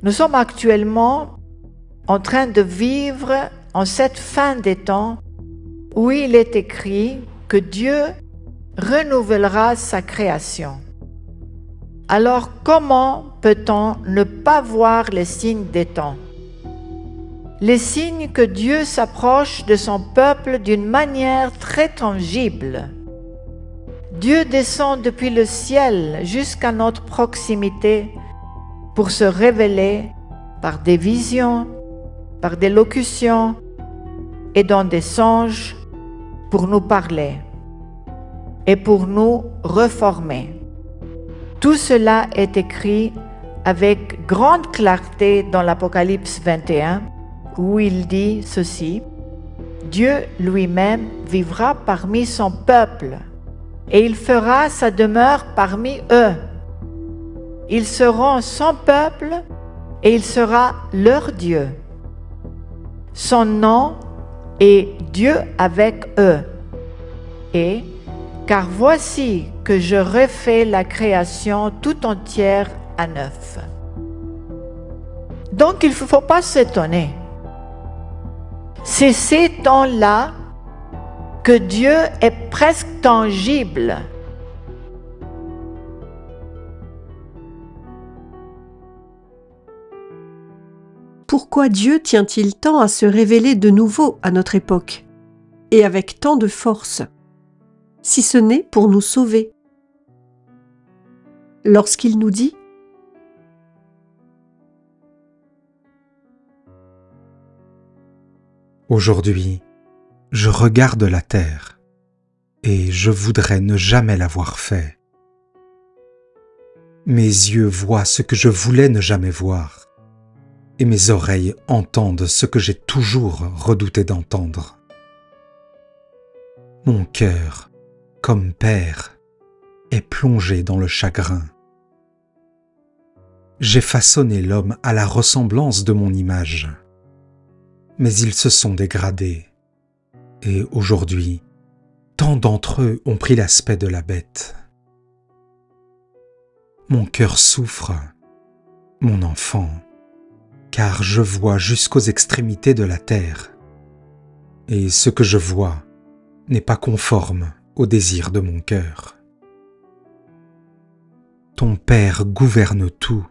Nous sommes actuellement en train de vivre en cette fin des temps où il est écrit que Dieu renouvellera sa création. Alors comment peut-on ne pas voir les signes des temps? Les signes que Dieu s'approche de son peuple d'une manière très tangible. Dieu descend depuis le ciel jusqu'à notre proximité pour se révéler par des visions, par des locutions et dans des songes pour nous parler et pour nous reformer. Tout cela est écrit avec grande clarté dans l'Apocalypse 21, où il dit ceci: Dieu lui-même vivra parmi son peuple, et il fera sa demeure parmi eux. Ils seront son peuple, et il sera leur Dieu. Son nom est Dieu avec eux. Et car voici que je refais la création tout entière à neuf. Donc il ne faut pas s'étonner. C'est ces temps-là que Dieu est presque tangible. Pourquoi Dieu tient-il tant à se révéler de nouveau à notre époque, et avec tant de force, si ce n'est pour nous sauver? Lorsqu'il nous dit: Aujourd'hui, je regarde la terre, et je voudrais ne jamais l'avoir fait. Mes yeux voient ce que je voulais ne jamais voir, et mes oreilles entendent ce que j'ai toujours redouté d'entendre. Mon cœur, comme père, est plongé dans le chagrin. J'ai façonné l'homme à la ressemblance de mon image, mais ils se sont dégradés, et aujourd'hui, tant d'entre eux ont pris l'aspect de la bête. Mon cœur souffre, mon enfant, car je vois jusqu'aux extrémités de la terre, et ce que je vois n'est pas conforme au désir de mon cœur. Ton Père gouverne tout,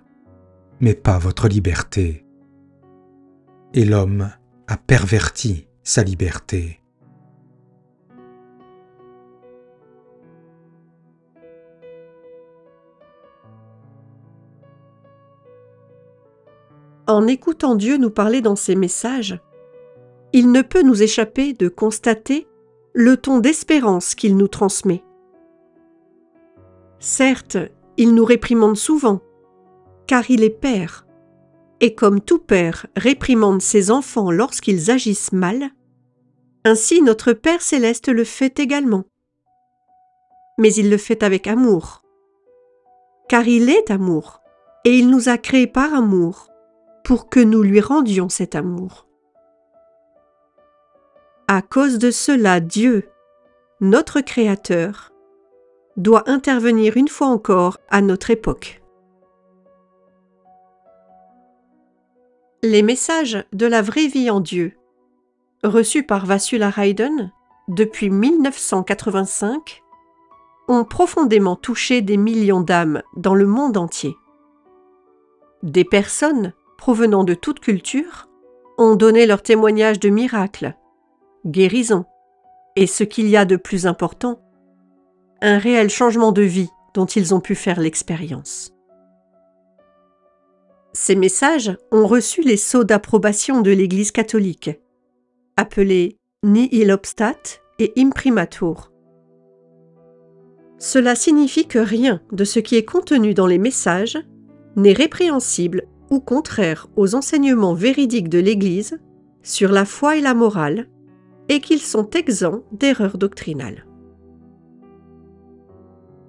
mais pas votre liberté, et l'homme a perverti sa liberté. En écoutant Dieu nous parler dans ses messages, il ne peut nous échapper de constater le ton d'espérance qu'il nous transmet. Certes, il nous réprimande souvent, car il est Père, et comme tout père réprimande ses enfants lorsqu'ils agissent mal, ainsi notre Père céleste le fait également. Mais il le fait avec amour, car il est amour, et il nous a créés par amour, pour que nous lui rendions cet amour. À cause de cela, Dieu, notre Créateur, doit intervenir une fois encore à notre époque. Les messages de la vraie vie en Dieu, reçus par Vasula Hayden depuis 1985, ont profondément touché des millions d'âmes dans le monde entier. Des personnes provenant de toute culture ont donné leur témoignage de miracles, guérisons, et ce qu'il y a de plus important, un réel changement de vie dont ils ont pu faire l'expérience. Ces messages ont reçu les sceaux d'approbation de l'Église catholique, appelés Nihil Obstat et Imprimatur. Cela signifie que rien de ce qui est contenu dans les messages n'est répréhensible ou contraire aux enseignements véridiques de l'Église sur la foi et la morale, et qu'ils sont exempts d'erreurs doctrinales.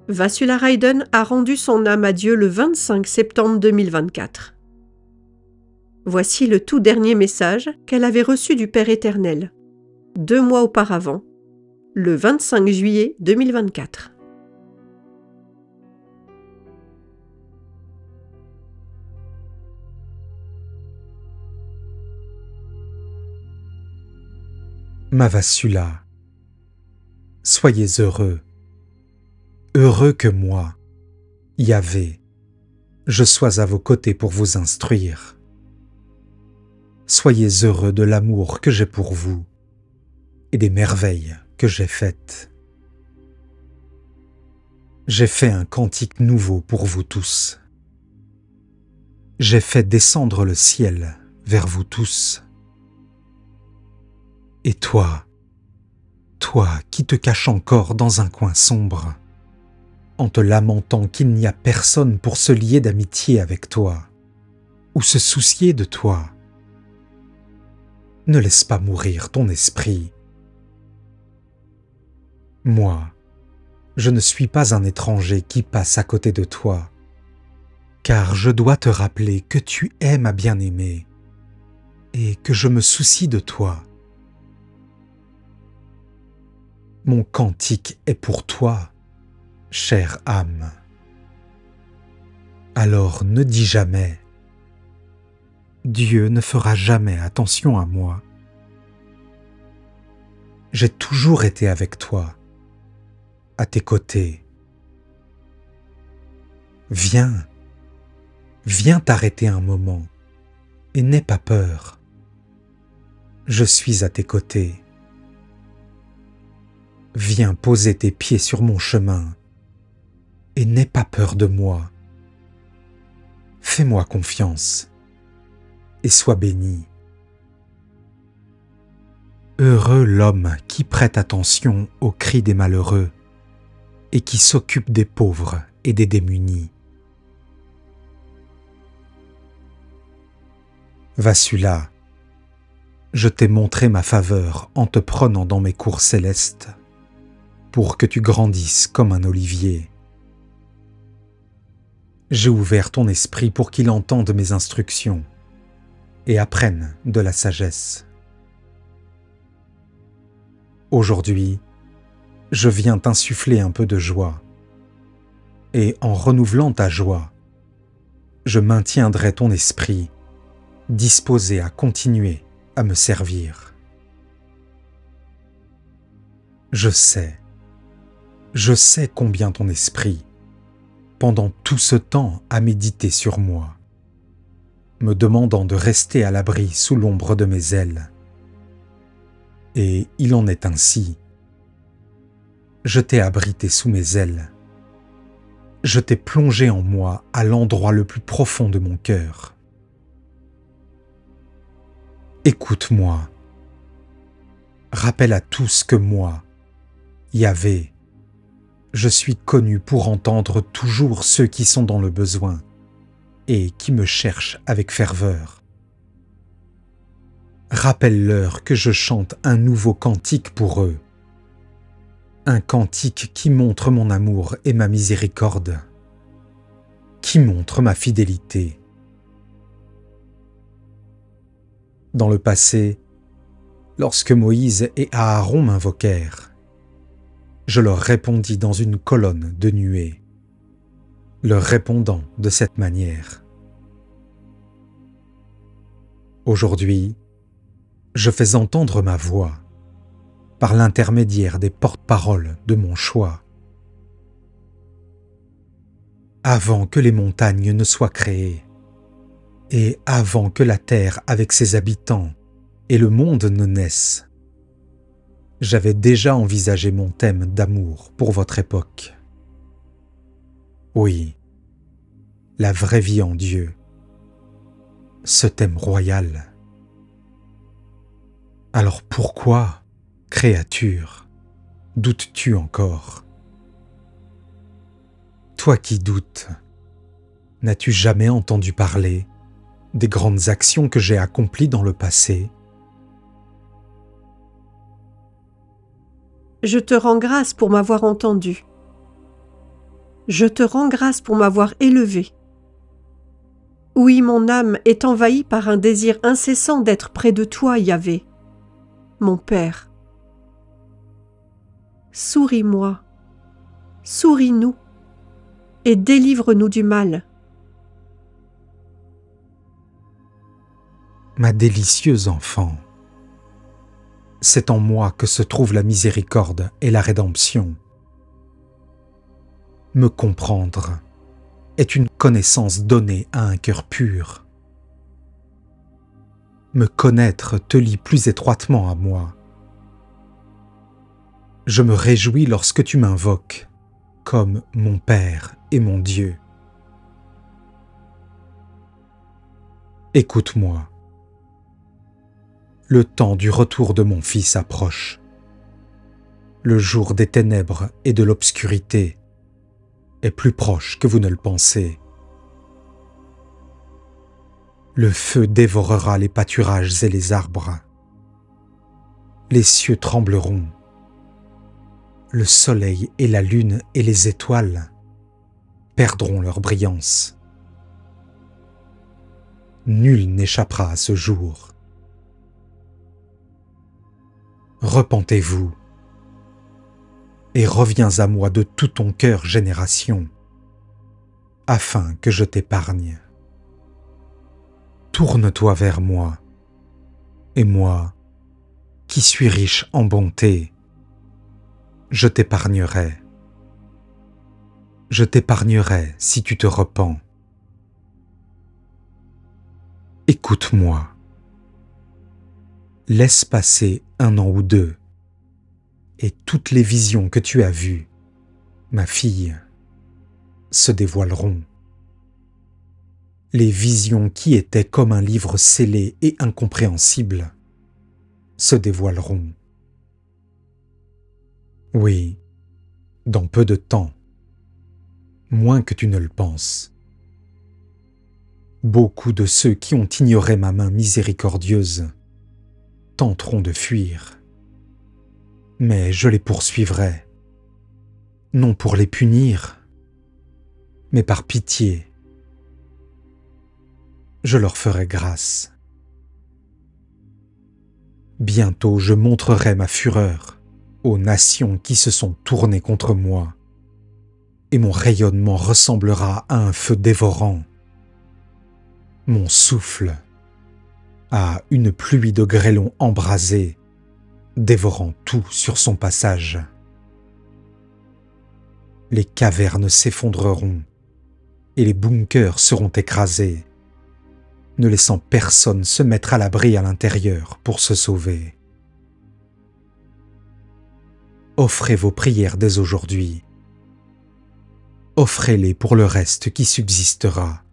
Vasula Hayden a rendu son âme à Dieu le 25 septembre 2024. Voici le tout dernier message qu'elle avait reçu du Père éternel, 2 mois auparavant, le 25 juillet 2024. Ma Vasula, soyez heureux, heureux que moi, Yahvé, je sois à vos côtés pour vous instruire. Soyez heureux de l'amour que j'ai pour vous et des merveilles que j'ai faites. J'ai fait un cantique nouveau pour vous tous. J'ai fait descendre le ciel vers vous tous. Et toi qui te caches encore dans un coin sombre, en te lamentant qu'il n'y a personne pour se lier d'amitié avec toi, ou se soucier de toi, ne laisse pas mourir ton esprit. Moi, je ne suis pas un étranger qui passe à côté de toi, car je dois te rappeler que tu es ma bien-aimée et que je me soucie de toi. Mon cantique est pour toi, chère âme. Alors ne dis jamais « Dieu ne fera jamais attention à moi ». J'ai toujours été avec toi, à tes côtés. Viens t'arrêter un moment et n'aie pas peur. Je suis à tes côtés. Viens poser tes pieds sur mon chemin et n'aie pas peur de moi. Fais-moi confiance et sois béni. Heureux l'homme qui prête attention aux cris des malheureux et qui s'occupe des pauvres et des démunis. Vasula, je t'ai montré ma faveur en te prenant dans mes cours célestes, pour que tu grandisses comme un olivier. J'ai ouvert ton esprit pour qu'il entende mes instructions et apprenne de la sagesse. Aujourd'hui, je viens t'insuffler un peu de joie, et en renouvelant ta joie, je maintiendrai ton esprit disposé à continuer à me servir. Je sais combien ton esprit, pendant tout ce temps, a médité sur moi, me demandant de rester à l'abri sous l'ombre de mes ailes. Et il en est ainsi. Je t'ai abrité sous mes ailes. Je t'ai plongé en moi à l'endroit le plus profond de mon cœur. Écoute-moi. Rappelle à tous que moi, Yahvé, je suis connu pour entendre toujours ceux qui sont dans le besoin et qui me cherchent avec ferveur. Rappelle-leur que je chante un nouveau cantique pour eux, un cantique qui montre mon amour et ma miséricorde, qui montre ma fidélité. Dans le passé, lorsque Moïse et Aaron m'invoquèrent, je leur répondis dans une colonne de nuée, leur répondant de cette manière. Aujourd'hui, je fais entendre ma voix par l'intermédiaire des porte-paroles de mon choix. Avant que les montagnes ne soient créées, et avant que la terre avec ses habitants et le monde ne naissent, j'avais déjà envisagé mon thème d'amour pour votre époque. Oui, la vraie vie en Dieu, ce thème royal. Alors pourquoi, créature, doutes-tu encore? Toi qui doutes, n'as-tu jamais entendu parler des grandes actions que j'ai accomplies dans le passé? Je te rends grâce pour m'avoir entendu. Je te rends grâce pour m'avoir élevé. Oui, mon âme est envahie par un désir incessant d'être près de toi, Yahvé, mon Père. Souris-moi, souris-nous et délivre-nous du mal. Ma délicieuse enfant, C'est en moi que se trouve la miséricorde et la rédemption. Me comprendre est une connaissance donnée à un cœur pur. Me connaître te lie plus étroitement à moi. Je me réjouis lorsque tu m'invoques comme mon Père et mon Dieu. Écoute-moi. Le temps du retour de mon Fils approche. Le jour des ténèbres et de l'obscurité est plus proche que vous ne le pensez. Le feu dévorera les pâturages et les arbres. Les cieux trembleront. Le soleil et la lune et les étoiles perdront leur brillance. Nul n'échappera à ce jour. Repentez-vous et reviens à moi de tout ton cœur, génération, afin que je t'épargne. Tourne-toi vers moi, et moi, qui suis riche en bonté, je t'épargnerai. Je t'épargnerai si tu te repens. Écoute-moi. Laisse passer 1 an ou 2, et toutes les visions que tu as vues, ma fille, se dévoileront. Les visions qui étaient comme un livre scellé et incompréhensible se dévoileront. Oui, dans peu de temps, moins que tu ne le penses. Beaucoup de ceux qui ont ignoré ma main miséricordieuse tenteront de fuir, mais je les poursuivrai, non pour les punir, mais par pitié. Je leur ferai grâce. Bientôt je montrerai ma fureur aux nations qui se sont tournées contre moi, et mon rayonnement ressemblera à un feu dévorant. Mon souffle à une pluie de grêlons embrasés, dévorant tout sur son passage. Les cavernes s'effondreront et les bunkers seront écrasés, ne laissant personne se mettre à l'abri à l'intérieur pour se sauver. Offrez vos prières dès aujourd'hui. Offrez-les pour le reste qui subsistera,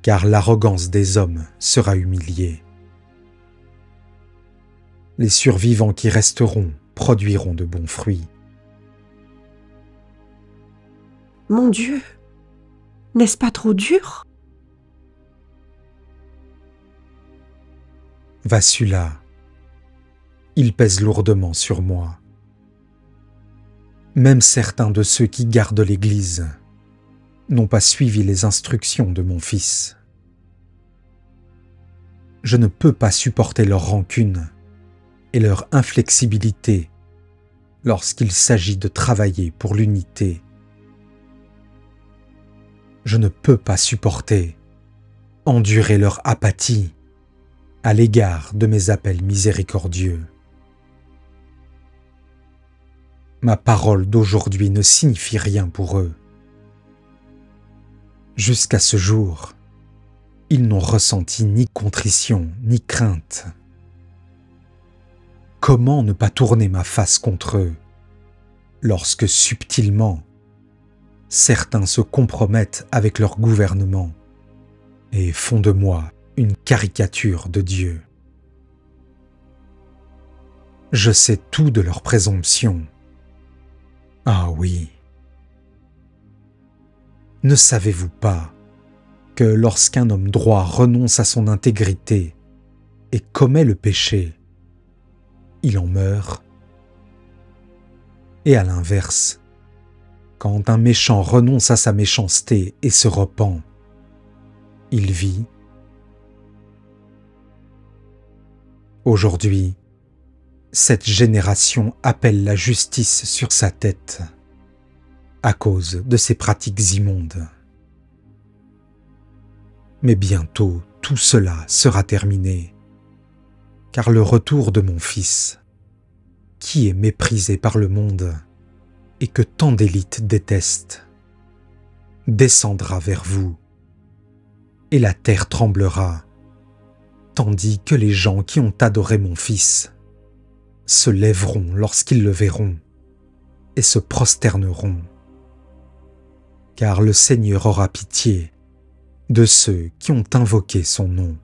car l'arrogance des hommes sera humiliée. Les survivants qui resteront produiront de bons fruits. Mon Dieu, n'est-ce pas trop dur? Vassula, il pèse lourdement sur moi. Même certains de ceux qui gardent l'Église n'ont pas suivi les instructions de mon Fils. Je ne peux pas supporter leur rancune et leur inflexibilité lorsqu'il s'agit de travailler pour l'unité. Je ne peux pas supporter, endurer leur apathie à l'égard de mes appels miséricordieux. Ma parole d'aujourd'hui ne signifie rien pour eux. Jusqu'à ce jour, ils n'ont ressenti ni contrition ni crainte. Comment ne pas tourner ma face contre eux lorsque subtilement certains se compromettent avec leur gouvernement et font de moi une caricature de Dieu? Je sais tout de leur présomption. Ah oui. Ne savez-vous pas que lorsqu'un homme droit renonce à son intégrité et commet le péché, il en meurt? Et à l'inverse, quand un méchant renonce à sa méchanceté et se repent, il vit? Aujourd'hui, cette génération appelle la justice sur sa tête à cause de ses pratiques immondes. Mais bientôt, tout cela sera terminé, car le retour de mon Fils, qui est méprisé par le monde et que tant d'élites détestent, descendra vers vous, et la terre tremblera, tandis que les gens qui ont adoré mon Fils se lèveront lorsqu'ils le verront et se prosterneront. Car le Seigneur aura pitié de ceux qui ont invoqué son nom.